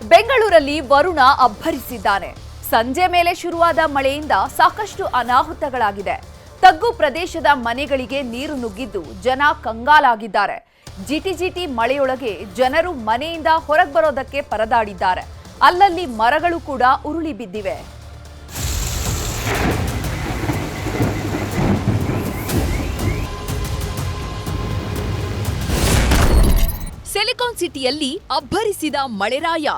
ಬೆಂಗಳೂರಲ್ಲಿ ವರುಣ ಅಬ್ಬರಿಸಿದ್ದಾನೆ. ಸಂಜೆ ಮೇಲೆ ಶುರುವಾದ ಮಳೆಯಿಂದ ಸಾಕಷ್ಟು ಅನಾಹುತಗಳಾಗಿದೆ. ತಗ್ಗು ಪ್ರದೇಶದ ಮನೆಗಳಿಗೆ ನೀರು ನುಗ್ಗಿದ್ದು ಜನ ಕಂಗಾಲಾಗಿದ್ದಾರೆ. ಜಿಟಿ ಮಳೆಯೊಳಗೆ ಜನರು ಮನೆಯಿಂದ ಹೊರಗೆ ಬರೋದಕ್ಕೆ ಪರದಾಡಿದ್ದಾರೆ. ಅಲ್ಲಲ್ಲಿ ಮರಗಳು ಕೂಡ ಉರುಳಿ ಬಿದ್ದಿವೆ. ಸಿಲಿಕಾನ್ ಸಿಟಿಯಲ್ಲಿ ಅಬ್ಬರಿಸಿದ ಮಳೆರಾಯ.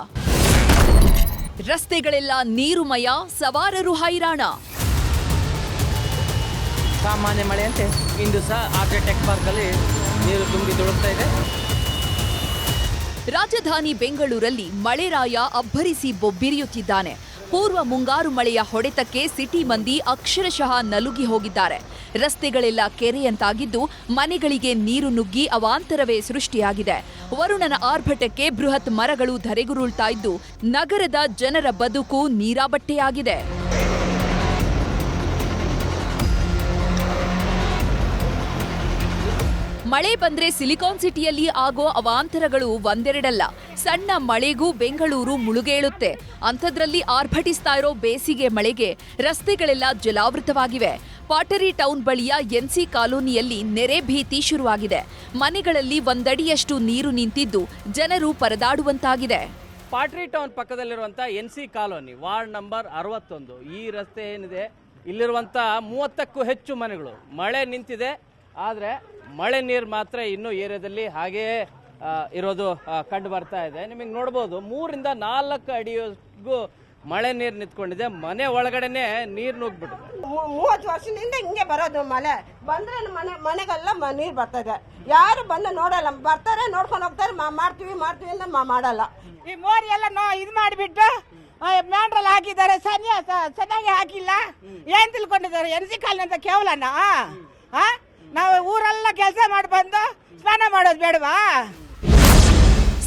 ರಸ್ತೆಗಳೆಲ್ಲ ನೀರುಮಯ, ಸವಾರರು ಹೈರಾಣ. ಸಾಮಾನ್ಯ ಮಳೆ ಅಂತೆ ಇಂದು ಸಹ ಆರ್ಜೆ ಟೆಕ್ ಪಾರ್ಕ್ ಅಲ್ಲಿ ನೀರು ತುಂಬಿ ತುಳುಕ್ತಾ ಇದೆ. ರಾಜಧಾನಿ ಬೆಂಗಳೂರಲ್ಲಿ ಮಳೆರಾಯ ಅಬ್ಬರಿಸಿ ಬೊಬ್ಬಿರಿಯುತ್ತಿದ್ದಾನೆ. ಪೂರ್ವ ಮುಂಗಾರು ಮಳೆಯ ಹೊಡೆತಕ್ಕೆ ಸಿಟಿ ಮಂದಿ ಅಕ್ಷರಶಃ ನಲುಗಿ ಹೋಗಿದ್ದಾರೆ. ರಸ್ತೆಗಳೆಲ್ಲ ಕೆರೆಯಂತಾಗಿದ್ದು ಮನೆಗಳಿಗೆ ನೀರು ನುಗ್ಗಿ ಅವಾಂತರವೇ ಸೃಷ್ಟಿಯಾಗಿದೆ. ವರುಣನ ಆರ್ಭಟಕ್ಕೆ ಬೃಹತ್ ಮರಗಳು ಧರೆಗುರುಳ್ತಾ ಇದ್ದು ನಗರದ ಜನರ ಬದುಕು ನೀರಾಬಟ್ಟೆಯಾಗಿದೆ. ಮಳೆ ಬಂದ್ರೆ ಸಿಲಿಕಾನ್ ಸಿಟಿಯಲ್ಲಿ ಆಗೋ ಅವಾಂತರಗಳು ಒಂದೆರಡಲ್ಲ. ಸಣ್ಣ ಮಳೆಗೂ ಬೆಂಗಳೂರು ಮುಳುಗೇಳುತ್ತೆ. ಅಂಥದ್ರಲ್ಲಿ ಆರ್ಭಟಿಸ್ತಾ ಇರೋ ಬೇಸಿಗೆ ಮಳೆಗೆ ರಸ್ತೆಗಳೆಲ್ಲ ಜಲಾವೃತವಾಗಿವೆ. ಪಾಟರಿ ಟೌನ್ ಬಳಿಯ ಎನ್ಸಿ ಕಾಲೋನಿಯಲ್ಲಿ ನೆರೆ ಭೀತಿ ಶುರುವಾಗಿದೆ. ಮನೆಗಳಲ್ಲಿ ಒಂದಡಿಯಷ್ಟು ನೀರು ನಿಂತಿದ್ದು ಜನರು ಪರದಾಡುವಂತಾಗಿದೆ. ಪಾಟರಿ ಟೌನ್ ಪಕ್ಕದಲ್ಲಿರುವಂಥ ಎನ್ಸಿ ಕಾಲೋನಿ ವಾರ್ಡ್ ನಂಬರ್ 61 ಈ ರಸ್ತೆ ಏನಿದೆ ಇಲ್ಲಿರುವಂಥ 30ಕ್ಕೂ ಹೆಚ್ಚು ಮನೆಗಳು ಮಳೆ ನಿಂತಿದೆ. ಆದರೆ ಮಳೆ ನೀರು ಮಾತ್ರ ಇನ್ನೂ ಏರಿಯಾದಲ್ಲಿ ಹಾಗೆಯೇ ಇರೋದು ಕಂಡು ಬರ್ತಾ ಇದೆ. ನಿಮಗೆ ನೋಡ್ಬೋದು 3 ಇಂದ 4 ಅಡಿವರೆಗೂ ಮಳೆ ನೀರು ನಿಂತ್ಕೊಂಡಿದೆ. ಮನೆ ಒಳಗಡೆನೆ ನೀರು ನುಗ್ಬಿಟ್ಟಿದೆ. 30 ವರ್ಷದಿಂದ ಹಿಂಗೆ ಬರೋದು. ಮಳೆ ಬಂದ್ರೆ ಮನೆಗೆಲ್ಲ ನೀರು ಬರ್ತದೆ. ಯಾರು ಬಂದು ನೋಡಲ್ಲ. ಬರ್ತಾರೆ, ನೋಡ್ಕೊಂಡು ಹೋಗ್ತಾರೆ, ಮಾಡ್ತೀವಿ ಅಂತ ಮಾಡಲ್ಲ. ಈ ಮೋರಿ ಎಲ್ಲ ಇದು ಮಾಡಿಬಿಟ್ಟು ಮ್ಯಾಂಡ್ರಲ್ಲಿ ಹಾಕಿದ್ದಾರೆ. ಚೆನ್ನಾಗಿ ಹಾಕಿಲ್ಲ. ಏನ್ ತಿಳ್ಕೊಂಡಿದ್ದಾರೆ? ಎನ್ಸಿ ಕಾಲನಿ ಅಂತ ಕೇವಲನ ನಾವು ಊರೆಲ್ಲ ಕೆಲಸ ಮಾಡಿ ಬಂದು ಸ್ನಾನ ಮಾಡೋದು ಬೇಡವಾ?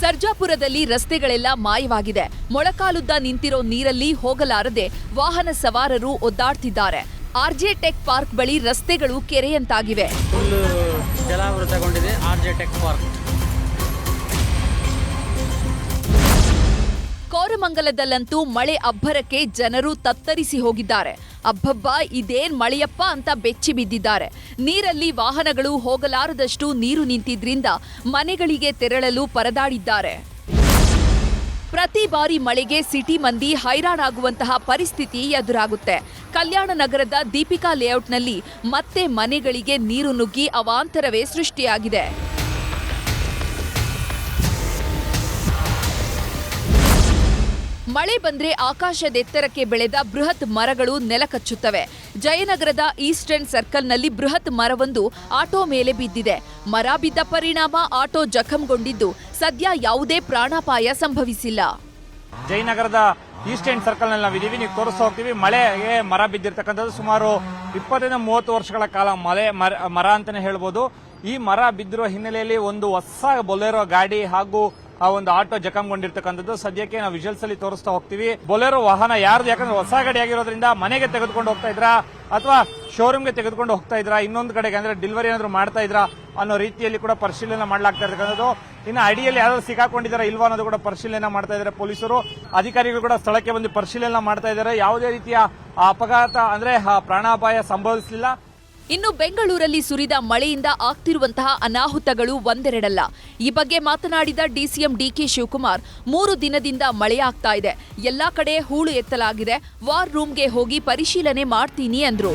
ಸರ್ಜಾಪುರದಲ್ಲಿ ರಸ್ತೆಗಳೆಲ್ಲ ಮಾಯವಾಗಿದೆ. ಮೊಳಕಾಲುದ್ದ ನಿಂತಿರೋ ನೀರಲ್ಲಿ ಹೋಗಲಾರದೆ ವಾಹನ ಸವಾರರು ಒದ್ದಾಡ್ತಿದ್ದಾರೆ. ಆರ್ಜೆ ಟೆಕ್ ಪಾರ್ಕ್ ಬಳಿ ರಸ್ತೆಗಳು ಕೆರೆಯಂತಾಗಿವೆ. ಫುಲ್ಲು ಜಲಾವೃತಗೊಂಡಿದೆ ಆರ್ಜೆ ಟೆಕ್ ಪಾರ್ಕ್. ಕೋರಮಂಗಲದಲ್ಲಂತೂ ಮಳೆ ಅಬ್ಬರಕ್ಕೆ ಜನರು ತತ್ತರಿಸಿ ಹೋಗಿದ್ದಾರೆ. ಅಬ್ಬಬ್ಬ, ಇದೇನ್ ಮಳೆಯಪ್ಪ ಅಂತ ಬೆಚ್ಚಿ ಬಿದ್ದಿದ್ದಾರೆ. ನೀರಲ್ಲಿ ವಾಹನಗಳು ಹೋಗಲಾರದಷ್ಟು ನೀರು ನಿಂತಿದ್ರಿಂದ ಮನೆಗಳಿಗೆ ತೆರಳಲು ಪರದಾಡಿದ್ದಾರೆ. ಪ್ರತಿ ಬಾರಿ ಮಳೆಗೆ ಸಿಟಿ ಮಂದಿ ಹೈರಾಣಾಗುವಂತಹ ಪರಿಸ್ಥಿತಿ ಎದುರಾಗುತ್ತೆ. ಕಲ್ಯಾಣ ನಗರದ ದೀಪಿಕಾ ಲೇಔಟ್ನಲ್ಲಿ ಮತ್ತೆ ಮನೆಗಳಿಗೆ ನೀರು ನುಗ್ಗಿ ಅವಾಂತರವೇ ಸೃಷ್ಟಿಯಾಗಿದೆ. ಮಳೆ ಬಂದ್ರೆ ಆಕಾಶದೆತ್ತರಕ್ಕೆ ಬೆಳೆದ ಬೃಹತ್ ಮರಗಳು ನೆಲಕಚ್ಚುತ್ತವೆ. ಜಯನಗರದ ಈಸ್ಟರ್ನ್ ಸರ್ಕಲ್ನಲ್ಲಿ ಬೃಹತ್ ಮರವೊಂದು ಆಟೋ ಮೇಲೆ ಬಿದ್ದಿದೆ. ಮರ ಬಿದ್ದ ಪರಿಣಾಮ ಆಟೋ ಜಖಂಗೊಂಡಿದ್ದು ಸದ್ಯ ಯಾವುದೇ ಪ್ರಾಣಾಪಾಯ ಸಂಭವಿಸಿಲ್ಲ. ಜಯನಗರದ ಈಸ್ಟರ್ನ್ ಸರ್ಕಲ್ ನಲ್ಲಿ ನಾವಿದ್ದೀವಿ. ನೀವು ತೋರಿಸ್ತಾ ಹೋಗ್ತೀವಿ. ಮಳೆಗೆ ಮರ ಬಿದ್ದಿರ್ತಕ್ಕಂಥದ್ದು ಸುಮಾರು 20-30 ವರ್ಷಗಳ ಕಾಲ ಮರ ಅಂತಾನೆ ಹೇಳ್ಬೋದು. ಈ ಮರ ಬಿದ್ದಿರುವ ಹಿನ್ನೆಲೆಯಲ್ಲಿ ಒಂದು ಹೊಸ ಬೊಲೆರೋ ಗಾಡಿ ಹಾಗೂ ಆ ಒಂದು ಆಟೋ ಜಖಂಗೊಂಡಿರ್ತಕ್ಕಂಥದ್ದು ಸದ್ಯಕ್ಕೆ ನಾವು ವಿಜುವಲ್ಸ್ ಅಲ್ಲಿ ತೋರಿಸ್ತಾ ಹೋಗ್ತೀವಿ. ಬೊಲೆರೋ ವಾಹನ ಯಾರ್ದು? ಯಾಕಂದ್ರೆ ಹೊಸ ಗಾಡಿ ಆಗಿರೋದ್ರಿಂದ ಮನೆಗೆ ತೆಗೆದುಕೊಂಡು ಹೋಗ್ತಾ ಇದ್ರಾ ಅಥವಾ ಶೋರೂಮ್ಗೆ ತೆಗೆದುಕೊಂಡು ಹೋಗ್ತಾ ಇದ್ರಾ, ಇನ್ನೊಂದು ಕಡೆಗೆ ಅಂದ್ರೆ ಡೆಲಿವರಿ ಏನಾದ್ರು ಮಾಡ್ತಾ ಇದ್ರಾ ಅನ್ನೋ ರೀತಿಯಲ್ಲಿ ಕೂಡ ಪರಿಶೀಲನೆ ಮಾಡಲಾಗ್ತಾ ಇರ್ತಕ್ಕಂಥದ್ದು. ಇನ್ನು ಅಡಿಯಲ್ಲಿ ಯಾರು ಸಿಕ್ಕಾಕೊಂಡಿದ್ದಾರೆ ಇಲ್ವಾ ಅನ್ನೋದು ಕೂಡ ಪರಿಶೀಲನೆ ಮಾಡ್ತಾ ಇದ್ದಾರೆ ಪೊಲೀಸರು. ಅಧಿಕಾರಿಗಳು ಕೂಡ ಸ್ಥಳಕ್ಕೆ ಬಂದು ಪರಿಶೀಲನೆ ಮಾಡ್ತಾ ಇದ್ದಾರೆ. ಯಾವುದೇ ರೀತಿಯ ಅಪಘಾತ ಅಂದ್ರೆ ಪ್ರಾಣಾಪಾಯ ಸಂಭವಿಸಲಿಲ್ಲ. ಇನ್ನು ಬೆಂಗಳೂರಲ್ಲಿ ಸುರಿದ ಮಳೆಯಿಂದ ಆಗ್ತಿರುವಂತಹ ಅನಾಹುತಗಳು ಒಂದೆರಡಲ್ಲ. ಈ ಬಗ್ಗೆ ಮಾತನಾಡಿದ ಡಿಸಿಎಂ ಡಿಕೆ ಶಿವಕುಮಾರ್, 3 ದಿನದಿಂದ ಮಳೆಯಾಗ್ತಾ ಇದೆ, ಎಲ್ಲಾ ಕಡೆ ಹೂಳು ಎತ್ತಲಾಗಿದೆ, ವಾರ್ ರೂಮ್ಗೆ ಹೋಗಿ ಪರಿಶೀಲನೆ ಮಾಡ್ತೀನಿ ಅಂದ್ರು.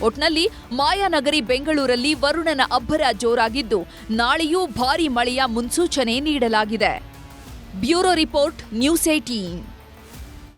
ಒಟ್ನಲ್ಲಿ ಮಾಯಾನಗರಿ ಬೆಂಗಳೂರಲ್ಲಿ ವರುಣನ ಅಬ್ಬರ ಜೋರಾಗಿದ್ದು ನಾಳೆಯೂ ಭಾರೀ ಮಳೆಯ ಮುನ್ಸೂಚನೆ ನೀಡಲಾಗಿದೆ. Bureau report, news 18.